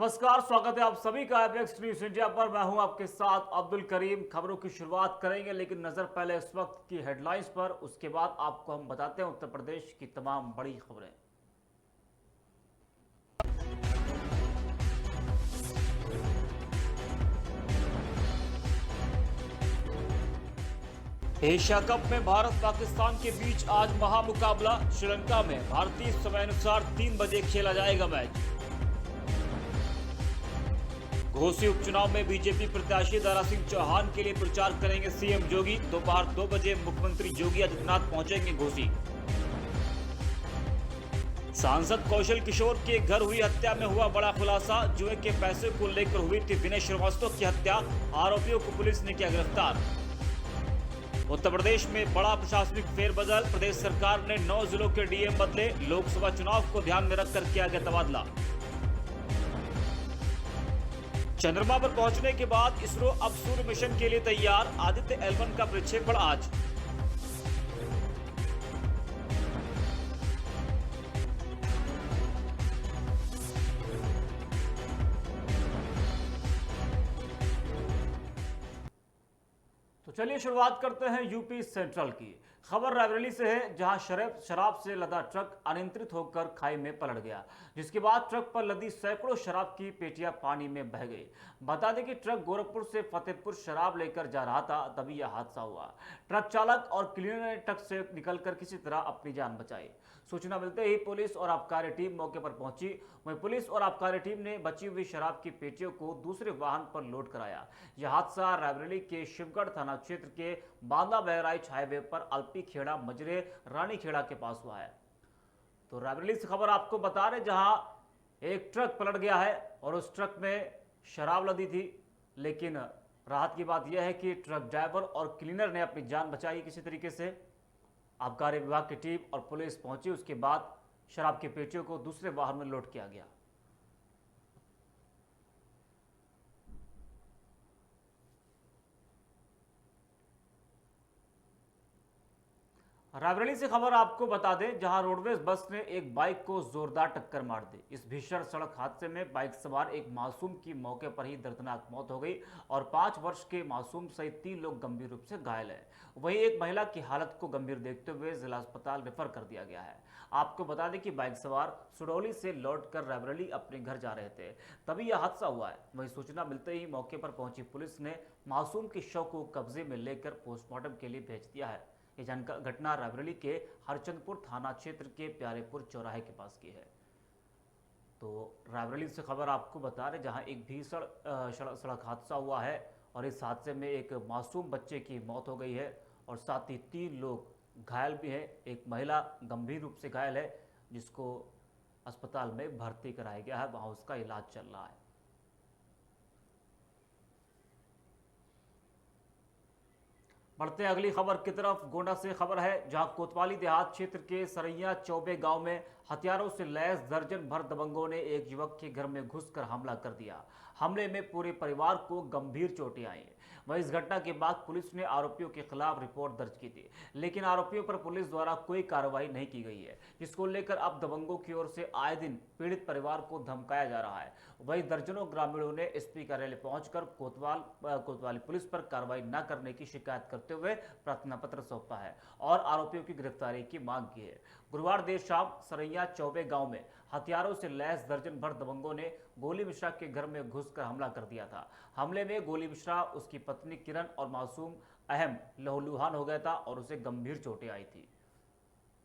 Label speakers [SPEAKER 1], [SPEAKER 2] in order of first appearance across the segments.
[SPEAKER 1] नमस्कार, स्वागत है आप सभी का एपेक्स न्यूज इंडिया पर। मैं हूं आपके साथ अब्दुल करीम। खबरों की शुरुआत करेंगे, लेकिन नजर पहले इस वक्त की हेडलाइंस पर, उसके बाद आपको हम बताते हैं उत्तर प्रदेश की तमाम बड़ी खबरें। एशिया कप में भारत पाकिस्तान के बीच आज महामुकाबला। श्रीलंका में भारतीय समयानुसार 3 बजे खेला जाएगा मैच। घोसी उपचुनाव में बीजेपी प्रत्याशी दारा सिंह चौहान के लिए प्रचार करेंगे सीएम योगी। दोपहर 2 बजे मुख्यमंत्री योगी आदित्यनाथ पहुंचेंगे घोसी। सांसद कौशल किशोर के घर हुई हत्या में हुआ बड़ा खुलासा। जुए के पैसे को लेकर हुई थी विनय श्रीवास्तव की हत्या। आरोपियों को पुलिस ने किया गिरफ्तार। उत्तर प्रदेश में बड़ा प्रशासनिक फेरबदल। प्रदेश सरकार ने 9 जिलों के डीएम बदले। लोकसभा चुनाव को ध्यान में रखकर किया गया तबादला। चंद्रमा पर पहुंचने के बाद इसरो अब सूर्य मिशन के लिए तैयार। आदित्य L1 का प्रक्षेपण आज। तो चलिए शुरुआत करते हैं यूपी सेंट्रल की। खबर रायबरेली से है, जहां शराब से लदा ट्रक अनियंत्रित होकर खाई में पलट गया, जिसके बाद ट्रक पर लदी सैकड़ों शराब की पेटियां पानी में बह गई। बता दें कि ट्रक गोरखपुर से फतेहपुर शराब लेकर जा रहा था, तभी यह हादसा हुआ। ट्रक चालक और क्लीनर ने ट्रक से निकलकर किसी तरह अपनी जान बचाई। सूचना मिलते ही पुलिस और आबकारी टीम मौके पर पहुंची। वहीं पुलिस और आबकारी टीम ने बची हुई शराब की पेटियों को दूसरे वाहन पर लोड कराया। यह हादसा रायबरेली के शिवगढ़ थाना क्षेत्र के बांदा बहराइच हाईवे पर अल्पी खेड़ा मजरे रानी खेड़ा के पास हुआ है। तो रायबरेली से खबर आपको बता रहे, जहां एक ट्रक पलट गया है और उस ट्रक में शराब लदी थी, लेकिन राहत की बात यह है कि ट्रक ड्राइवर और क्लीनर ने अपनी जान बचाई किसी तरीके से। आबकारी विभाग की टीम और पुलिस पहुंची, उसके बाद शराब की पेटियों को दूसरे वाहन में लोड किया गया। रायबरेली से खबर आपको बता दें, जहां रोडवेज बस ने एक बाइक को जोरदार टक्कर मार दी। इस भीषण सड़क हादसे में बाइक सवार एक मासूम की मौके पर ही दर्दनाक मौत हो गई और 5 वर्ष के मासूम सहित 3 लोग गंभीर रूप से घायल हैं। वहीं एक महिला की हालत को गंभीर देखते हुए जिला अस्पताल रेफर कर दिया गया है। आपको बता दें कि बाइक सवार सुडौली से लौटकर रायबरेली अपने घर जा रहे थे, तभी यह हादसा हुआ है। वहीं सूचना मिलते ही मौके पर पहुंची पुलिस ने मासूम के शव को कब्जे में लेकर पोस्टमार्टम के लिए भेज दिया है। यह घटना रायबरेली के हरचंदपुर थाना क्षेत्र के प्यारेपुर चौराहे के पास की है। तो रायबरेली से खबर आपको बता रहे, जहां एक भीषण सड़क हादसा हुआ है और इस हादसे में एक मासूम बच्चे की मौत हो गई है और साथ ही 3 लोग घायल भी हैं। एक महिला गंभीर रूप से घायल है, जिसको अस्पताल में भर्ती कराया गया है, वहां उसका इलाज चल रहा है। बढ़ते हैं अगली खबर की तरफ। गोंडा से खबर है, जहां कोतवाली देहात क्षेत्र के सरैया चौबे गांव में हथियारों से लैस दर्जन भर दबंगों ने एक युवक के घर में घुसकर हमला कर दिया। हमले में पूरे परिवार को गंभीर चोटें आई। वहीं इस घटना के बाद पुलिस ने आरोपियों के खिलाफ रिपोर्ट दर्ज की थी, लेकिन आरोपियों पर पुलिस द्वारा कोई कार्रवाई नहीं की गई है, जिसको लेकर अब दबंगों की ओर से आए दिन पीड़ित परिवार को धमकाया जा रहा है। वहीं दर्जनों ग्रामीणों ने एसपी कार्यालय पहुंचकर कोतवाली पुलिस पर कार्रवाई न करने की शिकायत करते हुए प्रार्थना पत्र सौंपा है और आरोपियों की गिरफ्तारी की मांग की है। गुरुवार देर शाम सरैया चौबे गांव में हथियारों से लैस दर्जन भर दबंगों ने गोली मिश्रा के घर में घुसकर हमला कर दिया था। हमले में गोली मिश्रा, उसकी पत्नी किरण और मासूम अहम लहूलुहान हो गया था और उसे गंभीर चोटें आई थी।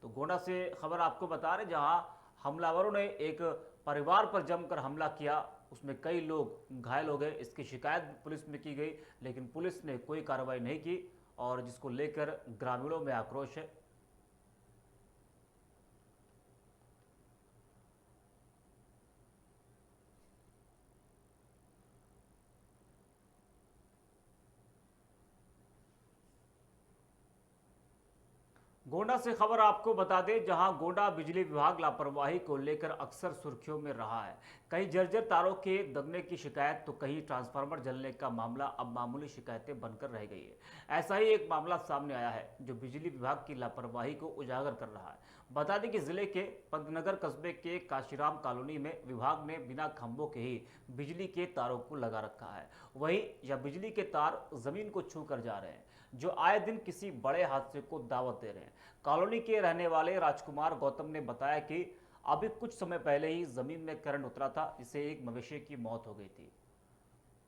[SPEAKER 1] तो गोंडा से खबर आपको बता रहे, जहां हमलावरों ने एक परिवार पर जमकर हमला किया, उसमें कई लोग घायल हो गए। इसकी शिकायत पुलिस में की गई, लेकिन पुलिस ने कोई कार्रवाई नहीं की और जिसको लेकर ग्रामीणों में आक्रोश है। गोंडा से खबर आपको बता दें, जहां गोंडा बिजली विभाग लापरवाही को लेकर अक्सर सुर्खियों में रहा है। कहीं जर्जर तारों के दबने की शिकायत तो कहीं ट्रांसफार्मर जलने का मामला अब मामूली शिकायतें बनकर रह गई है। ऐसा ही एक मामला सामने आया है जो बिजली विभाग की लापरवाही को उजागर कर रहा है। बता दें कि जिले के पंतनगर कस्बे के काशीराम कॉलोनी में विभाग ने बिना खंभों के ही बिजली के तारों को लगा रखा है। वहीं यह बिजली के तार जमीन को छू कर जा रहे हैं, जो आए दिन किसी बड़े हादसे को दावत दे रहे हैं। कॉलोनी के रहने वाले राजकुमार गौतम ने बताया कि अभी कुछ समय पहले ही जमीन में करंट उतरा था, जिससे एक मवेशी की मौत हो गई थी।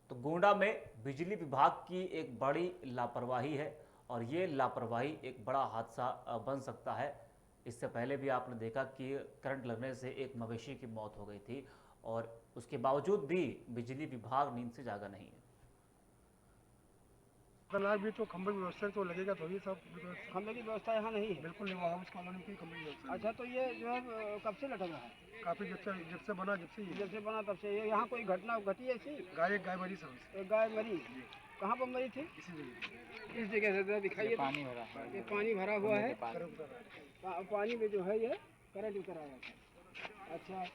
[SPEAKER 1] तो गोंडा में बिजली विभाग की एक बड़ी लापरवाही है और ये लापरवाही एक बड़ा हादसा बन सकता है। इससे पहले भी आपने देखा कि करंट लगने से एक मवेशी की मौत हो गई थी और उसके बावजूद भी बिजली विभाग नींद से जागा नहीं है।
[SPEAKER 2] खतरनाक भी तो खंभे की व्यवस्था तो लगेगा थोड़ी सब।
[SPEAKER 3] खंभे की व्यवस्था यहाँ नहीं है।
[SPEAKER 2] बिल्कुल नहीं, वहाँ उस कॉलोनी की खंभे की व्यवस्था
[SPEAKER 3] अच्छा, तो ये जो है कब से लटका है?
[SPEAKER 2] काफी जब से बना
[SPEAKER 3] जब से बना तब से। ये यहाँ कोई घटना घटी ऐसी?
[SPEAKER 2] गाय मरी सब।
[SPEAKER 3] एक गाय मरी, कहाँ पर मरी थी?
[SPEAKER 2] इसी जगह।
[SPEAKER 3] इस जगह से दिखाइए।
[SPEAKER 4] पानी भरा है।
[SPEAKER 3] ये पानी भरा हुआ है,
[SPEAKER 2] करंट
[SPEAKER 3] पानी में जो है ये करंट उतर आया था। अच्छा,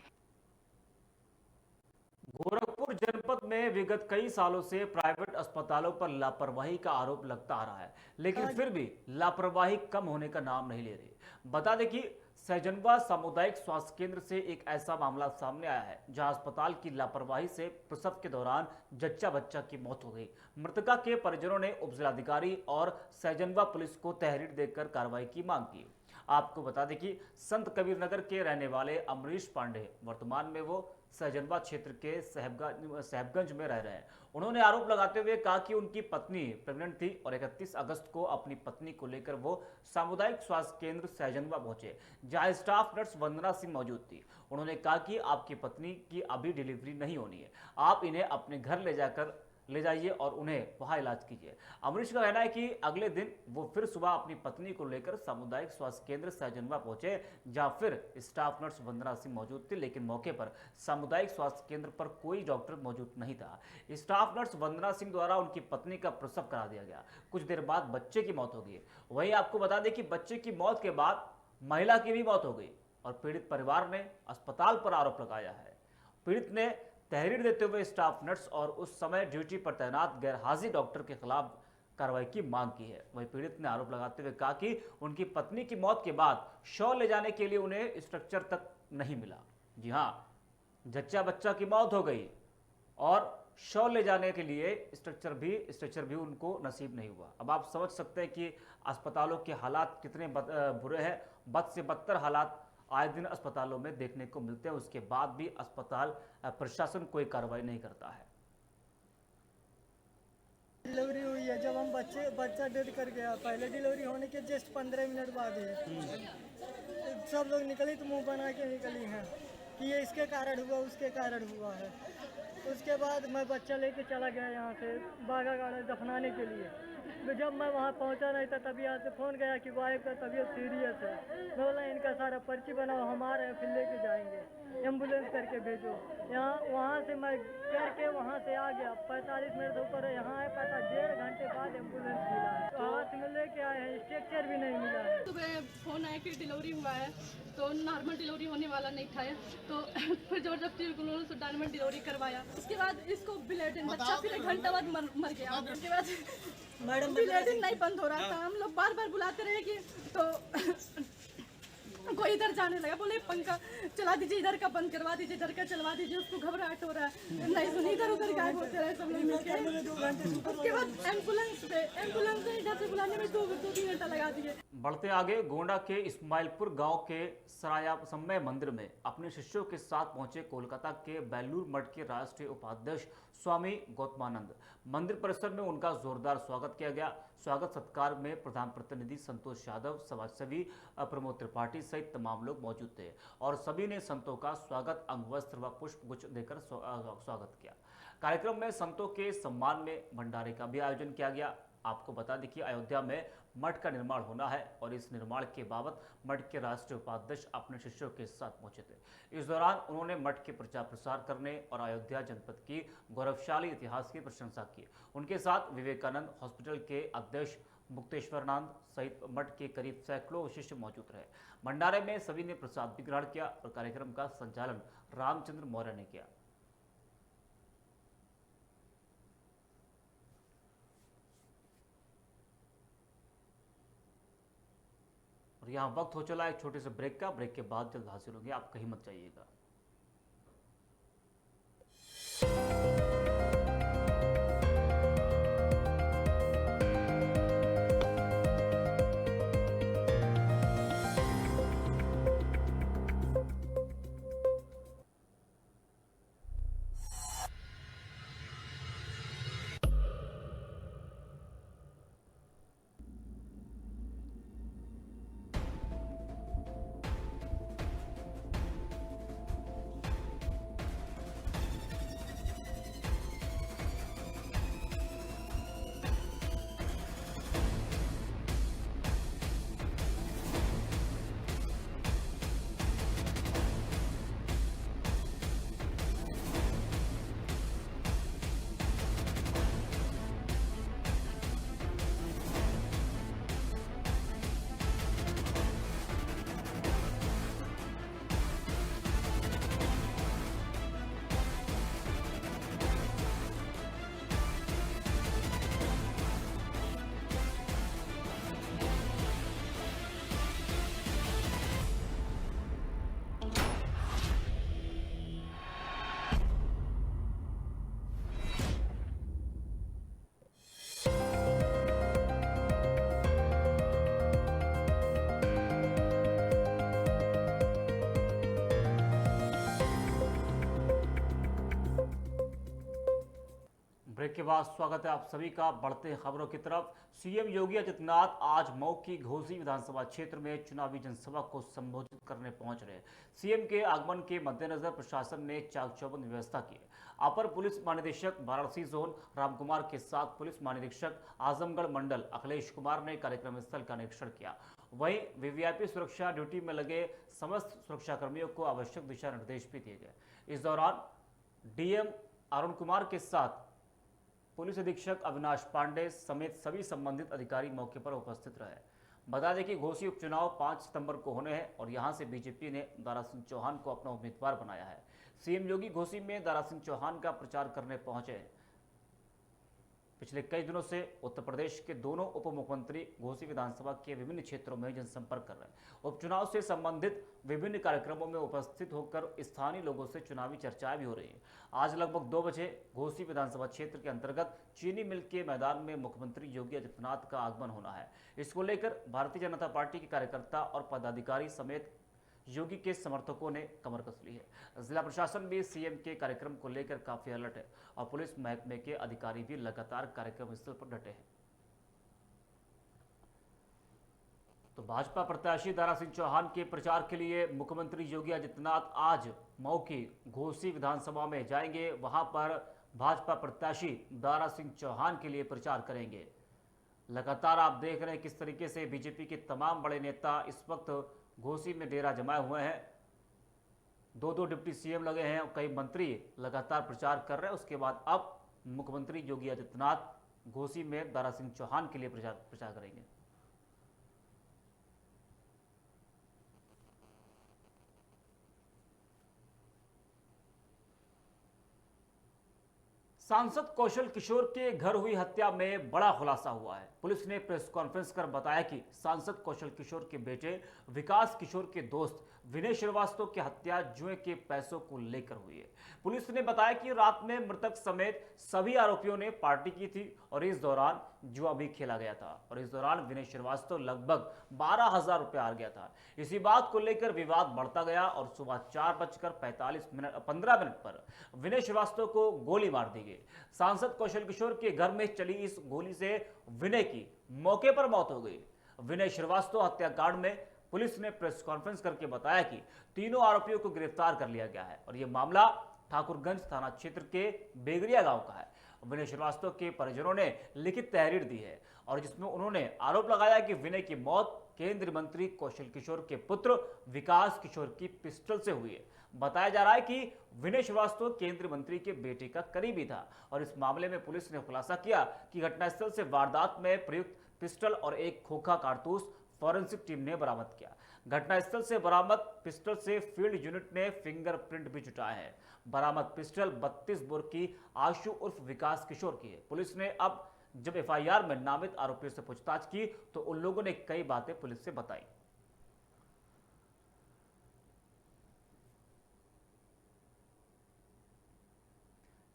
[SPEAKER 1] गोरखपुर जनपद में विगत कई सालों से प्राइवेट अस्पतालों पर लापरवाही का आरोप लगता आ रहा है, लेकिन फिर भी लापरवाही कम होने का नाम नहीं ले रही। बता दें कि सैजनवा सामुदायिक स्वास्थ्य केंद्र से एक ऐसा मामला सामने आया है जहां अस्पताल की लापरवाही से प्रसव के दौरान जच्चा बच्चा की मौत हो गई। मृतका के परिजनों ने उपजिलाधिकारी और सैजनवा पुलिस को तहरीर देकर कार्रवाई की मांग की। आपको बता दें कि संत कबीर नगर के रहने वाले अमरीश पांडे वर्तमान में वो सैजनवा क्षेत्र के साहेबगंज में रह रहे हैं। उन्होंने आरोप लगाते हुए कहा कि उनकी पत्नी प्रेग्नेंट थी और 31 अगस्त को अपनी पत्नी को लेकर वो सामुदायिक स्वास्थ्य केंद्र सैजनवा पहुंचे, जहां स्टाफ नर्स वंदना सिंह मौजूद थी। उन्होंने कहा कि आपकी पत्नी की अभी डिलीवरी नहीं होनी है, आप इन्हें अपने घर ले जाइए और उन्हें वहां इलाज कीजिए। अमरीश का कहना है कि अगले दिन वो फिर सुबह अपनी पत्नी को लेकर सामुदायिक स्वास्थ्य केंद्र सैजनवा पहुंचे, जहां फिर स्टाफ नर्स वंदना सिंह मौजूद थी, लेकिन मौके पर सामुदायिक स्वास्थ्य केंद्र पर कोई डॉक्टर मौजूद नहीं था। स्टाफ नर्स वंदना सिंह द्वारा उनकी पत्नी का प्रसव करा दिया गया। कुछ देर बाद बच्चे की मौत हो गई। वहीं आपको बता दें कि बच्चे की मौत के बाद महिला की भी मौत हो गई और पीड़ित परिवार ने अस्पताल पर आरोप लगाया है। पीड़ित ने तहरीर देते हुए स्टाफ नर्स और उस समय ड्यूटी पर तैनात गैरहाजिर डॉक्टर के खिलाफ कार्रवाई की मांग की है। वहीं पीड़ित ने आरोप लगाते हुए कहा कि उनकी पत्नी की मौत के बाद शव ले जाने के लिए उन्हें स्ट्रक्चर तक नहीं मिला। जी हाँ, जच्चा बच्चा की मौत हो गई और शव ले जाने के लिए स्ट्रक्चर भी उनको नसीब नहीं हुआ। अब आप समझ सकते हैं कि अस्पतालों के हालात कितने बुरे हैं। बद से बदतर हालात आए दिन अस्पतालों में देखने को मिलते हैं, उसके बाद भी अस्पताल प्रशासन कोई कार्रवाई नहीं करता है।
[SPEAKER 5] डिलीवरी हुई है जब हम बच्चा डेड कर गया। पहले डिलीवरी होने के जस्ट 15 मिनट बाद है सब लोग निकली तो मुंह बना के निकली हैं कि ये इसके कारण हुआ उसके कारण हुआ है। उसके बाद मैं बच्चा लेके चला गया यहाँ से बागा गाड़ा दफनाने के लिए। तो जब मैं वहाँ पहुँचा नहीं था तभी यहाँ से फ़ोन गया कि वाइफ का तबीयत सीरियस है। मैं बोला इनका सारा पर्ची बनाओ, हम आ रहे हैं, फिर लेके जाएंगे, एम्बुलेंस करके भेजो। यहाँ वहाँ से मैं करके वहाँ से आ गया। 45 मिनट ऊपर यहाँ आए, पता 1.5 घंटे बाद एम्बुलेंस मिला है। तो हाथ में लेके आए हैं, स्ट्रक्चर भी नहीं मिला है।
[SPEAKER 6] सुबह फोन आया कि डिलीवरी हुआ है, तो नॉर्मल डिलीवरी होने वाला नहीं था, तो फिर जबरदस्ती उन्होंने नॉर्मल डिलीवरी करवाया। उसके बाद इसको ब्लीडिंग, बच्चा फिर 1 घंटा बाद मर गया। उसके बाद मैडम ब्लीडिंग नहीं बंद हो रहा था। हम लोग बार बार बुलाते रहे कि तो कोई इधर जाने लगा, बोले पंखा चला दीजिए, इधर का बंद करवा दीजिए, इधर का चलवा दीजिए। उसको घबराहट हो रहा है, नहीं सुनी, इधर उधर गायब होते रहे सब लोग मिलकर। उसके बाद एम्बुलेंस से इधर से बुलाने में 2-3 घंटा लगा दिए।
[SPEAKER 1] बढ़ते आगे, गोंडा के इस्माइलपुर गांव के सरायासम्मय मंदिर में अपने शिष्यों के साथ पहुंचे कोलकाता के बेलूर मठ के राष्ट्रीय उपाध्यक्ष स्वामी गौतमानंद। मंदिर परिसर में उनका जोरदार स्वागत किया गया। स्वागत सत्कार में प्रधान प्रतिनिधि संतोष यादव, समाजसेवी प्रमोद त्रिपाठी सहित तमाम लोग मौजूद थे और सभी ने संतों का स्वागत अंगवस्त्र व पुष्प गुच्छ देकर स्वागत किया। कार्यक्रम में संतों के सम्मान में भंडारे का भी आयोजन किया गया। आपको बता दें कि अयोध्या में मठ का निर्माण होना है और इस निर्माण के बाबत मठ के राष्ट्रीय उपाध्यक्ष अपने शिष्यों के साथ पहुंचे थे। इस दौरान उन्होंने मठ के प्रचार प्रसार करने और अयोध्या जनपद की गौरवशाली इतिहास की प्रशंसा की। उनके साथ विवेकानंद हॉस्पिटल के अध्यक्ष मुक्तेश्वरानंद सहित मठ के करीब सैकड़ों शिष्य मौजूद रहे। भंडारे में सभी ने प्रसाद भी ग्रहण किया और कार्यक्रम का संचालन रामचंद्र मौर्य ने किया। और यहाँ वक्त हो चला एक छोटे से ब्रेक का। ब्रेक के बाद जल्द हाजिर होंगे, आप कहीं मत जाइएगा। ब्रेक के बाद स्वागत है आप सभी का। बढ़ते हैं खबरों की तरफ। सीएम योगी आदित्यनाथ आज मऊ की घोसी विधानसभा क्षेत्र में चुनावी जनसभा को संबोधित करने पहुंच रहे। सीएम के आगमन के मद्देनजर प्रशासन ने चाक चौबंद व्यवस्था की है। अपर पुलिस महानिदेशक वाराणसी जोन रामकुमार के साथ पुलिस महानिरीक्षक आजमगढ़ मंडल अखिलेश कुमार ने कार्यक्रम स्थल का निरीक्षण किया। वहीं वीवीआईपी सुरक्षा ड्यूटी में लगे समस्त सुरक्षाकर्मियों को आवश्यक दिशा निर्देश भी दिए गए। इस दौरान डीएम अरुण कुमार के साथ पुलिस अधीक्षक अविनाश पांडे समेत सभी संबंधित अधिकारी मौके पर उपस्थित रहे। बता दें कि घोसी उपचुनाव 5 सितंबर को होने हैं और यहां से बीजेपी ने दारा सिंह चौहान को अपना उम्मीदवार बनाया है। सीएम योगी घोसी में दारा सिंह चौहान का प्रचार करने पहुंचे हैं। पिछले कई दिनों से उत्तर प्रदेश के दोनों उप मुख्यमंत्री घोसी विधानसभा के विभिन्न क्षेत्रों में जनसंपर्क कर रहे हैं। उपचुनाव से संबंधित विभिन्न कार्यक्रमों में उपस्थित होकर स्थानीय लोगों से चुनावी चर्चाएं भी हो रही हैं। आज लगभग 2 बजे घोसी विधानसभा क्षेत्र के अंतर्गत चीनी मिल के मैदान में मुख्यमंत्री योगी आदित्यनाथ का आगमन होना है। इसको लेकर भारतीय जनता पार्टी के कार्यकर्ता और पदाधिकारी समेत योगी के समर्थकों ने कमर कस ली है। जिला प्रशासन भी सीएम के कार्यक्रम को लेकर काफी अलर्ट है और पुलिस महकमे के अधिकारी भी लगातार कार्यक्रम स्थल पर डटे हैं। तो भाजपा प्रत्याशी दारा सिंह चौहान के प्रचार के लिए मुख्यमंत्री योगी आदित्यनाथ आज मऊ की घोसी विधानसभा में जाएंगे। वहां पर भाजपा प्रत्याशी दारा सिंह चौहान के लिए प्रचार करेंगे। लगातार आप देख रहे हैं किस तरीके से बीजेपी के तमाम बड़े नेता इस वक्त घोसी में डेरा जमाए हुए हैं। 2 डिप्टी सीएम लगे हैं और कई मंत्री लगातार प्रचार कर रहे हैं। उसके बाद अब मुख्यमंत्री योगी आदित्यनाथ घोसी में दारा सिंह चौहान के लिए प्रचार करेंगे। सांसद कौशल किशोर के घर हुई हत्या में बड़ा खुलासा हुआ है। पुलिस ने प्रेस कॉन्फ्रेंस कर बताया कि सांसद कौशल किशोर के बेटे विकास किशोर के दोस्त विनय श्रीवास्तव की हत्या जुए के पैसों को लेकर हुई है। पुलिस ने बताया कि रात में मृतक समेत सभी आरोपियों ने पार्टी की थी और इस दौरान जुआ भी खेला गया था और इस दौरान विनय श्रीवास्तव लगभग 12,000 रुपए हार गया था। इसी बात को लेकर विवाद बढ़ता गया और सुबह 4:15 पर विनय श्रीवास्तव को गोली मार दी गई। सांसद कौशल किशोर के घर में चली इस गोली से विनय की मौके पर मौत हो गई। विनय श्रीवास्तव हत्याकांड में पुलिस ने प्रेस कॉन्फ्रेंस करके बताया कि तीनों आरोपियों को गिरफ्तार कर लिया गया है और यह मामला ठाकुरगंज थाना क्षेत्र के बेगरिया गांव का है। विनय श्रीवास्तव के परिजनों ने लिखित तहरीर दी है और जिसमें उन्होंने आरोप लगाया कि विनय की मौत केंद्रीय मंत्री कौशल किशोर के पुत्र विकास किशोर की पिस्टल से हुई है। बताया जा रहा है कि विनय श्रीवास्तव केंद्रीय मंत्री के बेटे का करीबी था और इस मामले में पुलिस ने खुलासा किया कि घटनास्थल से वारदात में प्रयुक्त पिस्टल और एक खोखा कारतूस फॉरेंसिक टीम ने बरामद किया। घटनास्थल से बरामद पिस्टल से फील्ड यूनिट ने फिंगरप्रिंट भी जुटाए हैं। बरामद पिस्टल 32 बोर की आशु उर्फ विकास किशोर की है। पुलिस ने अब जब एफआईआर में नामित आरोपियों से पूछताछ की तो उन लोगों ने कई बातें पुलिस से बताई।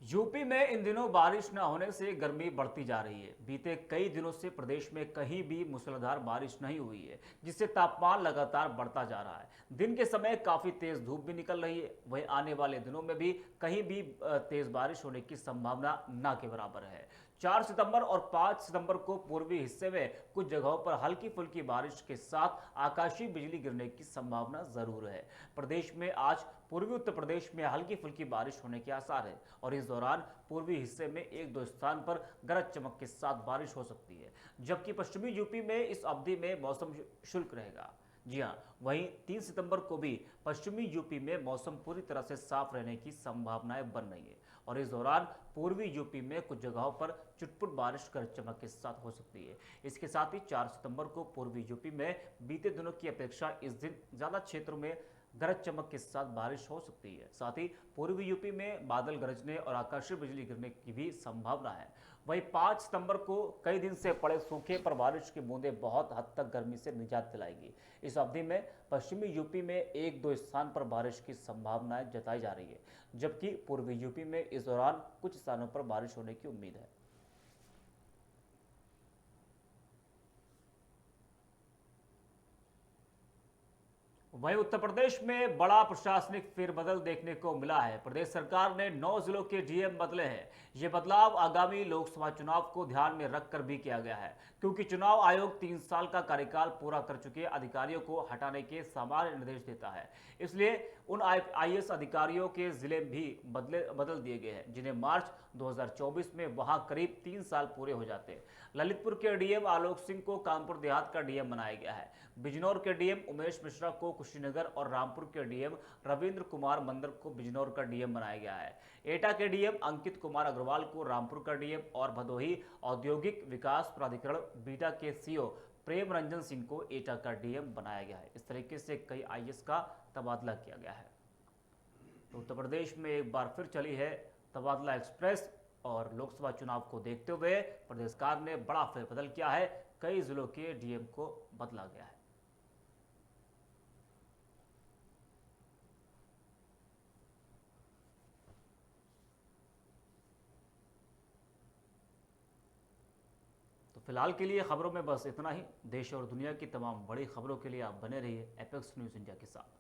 [SPEAKER 1] यूपी में इन दिनों बारिश न होने से गर्मी बढ़ती जा रही है। बीते कई दिनों से प्रदेश में कहीं भी मूसलाधार बारिश नहीं हुई है, जिससे तापमान लगातार बढ़ता जा रहा है। दिन के समय काफी तेज धूप भी निकल रही है। वहीं आने वाले दिनों में भी कहीं भी तेज बारिश होने की संभावना न के बराबर है। 4 सितंबर और 5 सितंबर को पूर्वी हिस्से में कुछ जगहों पर हल्की फुल्की बारिश के साथ आकाशीय बिजली गिरने की संभावना जरूर है। प्रदेश में आज पूर्वी उत्तर प्रदेश में हल्की फुल्की बारिश होने के आसार है और इस दौरान पूर्वी हिस्से में 1-2 स्थान पर गरज चमक के साथ बारिश हो सकती है, जबकि पश्चिमी यूपी में इस अवधि में मौसम शुष्क रहेगा। जी हां, वहीं 3 सितंबर को भी पश्चिमी यूपी में मौसम पूरी तरह से साफ रहने की संभावनाएं बन रही है और इस दौरान पूर्वी यूपी में कुछ जगहों पर चुटपुट बारिश गरज चमक के साथ हो सकती है। इसके साथ ही 4 सितंबर को पूर्वी यूपी में बीते दिनों की अपेक्षा इस दिन ज्यादा क्षेत्रों में गरज चमक के साथ बारिश हो सकती है। साथ ही पूर्वी यूपी में बादल गरजने और आकाशीय बिजली गिरने की भी संभावना है। वहीं 5 सितंबर को कई दिन से पड़े सूखे पर बारिश की बूंदें बहुत हद तक गर्मी से निजात दिलाएंगी। इस अवधि में पश्चिमी यूपी में 1-2 स्थान पर बारिश की संभावनाएं जताई जा रही है, जबकि पूर्वी यूपी में इस दौरान कुछ स्थानों पर बारिश होने की उम्मीद है। वहीं उत्तर प्रदेश में बड़ा प्रशासनिक फेरबदल देखने को मिला है। प्रदेश सरकार ने 9 जिलों के डीएम बदले हैं। ये बदलाव आगामी लोकसभा चुनाव को ध्यान में रखकर भी किया गया है, क्योंकि चुनाव आयोग 3 साल का कार्यकाल पूरा कर चुके अधिकारियों को हटाने के सामान्य निर्देश देता है। इसलिए उन आईएएस अधिकारियों के जिले भी बदल दिए गए हैं, जिन्हें मार्च 2024 में वहां करीब 3 साल पूरे हो जाते हैं। ललितपुर के डीएम आलोक सिंह को कानपुर देहात का डीएम बनाया गया है। बिजनौर के डीएम उमेश मिश्रा को कुशीनगर और रामपुर के डीएम रविंद्र कुमार मंदर को बिजनौर का डीएम बनाया गया है। एटा के डीएम अंकित कुमार अग्रवाल को रामपुर का डीएम और भदोही औद्योगिक विकास प्राधिकरण बीटा के सीओ प्रेम रंजन सिंह को एटा का डीएम बनाया गया है। इस तरीके से कई आईएएस का तबादला किया गया है। तो उत्तर प्रदेश में एक बार फिर चली है तबादला एक्सप्रेस और लोकसभा चुनाव को देखते हुए प्रदेश सरकार ने बड़ा फेरबदल किया है। कई जिलों के डीएम को बदला गया है। तो फिलहाल के लिए खबरों में बस इतना ही। देश और दुनिया की तमाम बड़ी खबरों के लिए आप बने रहिए एपेक्स न्यूज़ इंडिया के साथ।